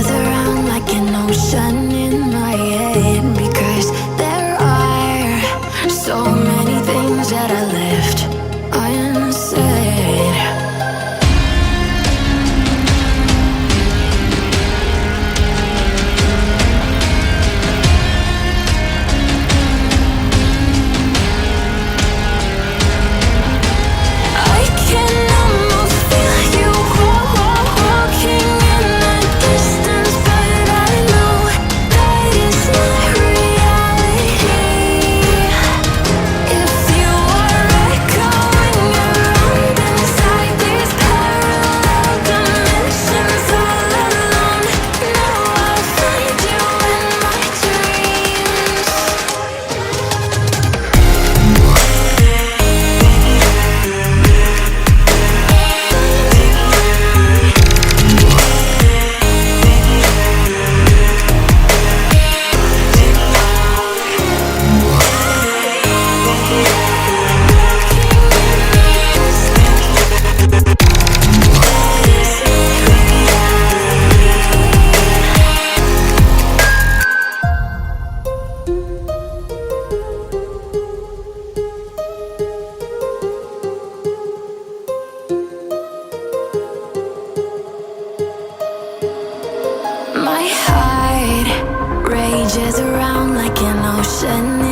rages around like an ocean in my head, because there are so many things that I left unsaid. I can almost feel you walking in the distance, but I know that it's not reality. If you are echoing around inside these parallel dimensions all alone, now I'll find you in my dreams. My heart rages around like an ocean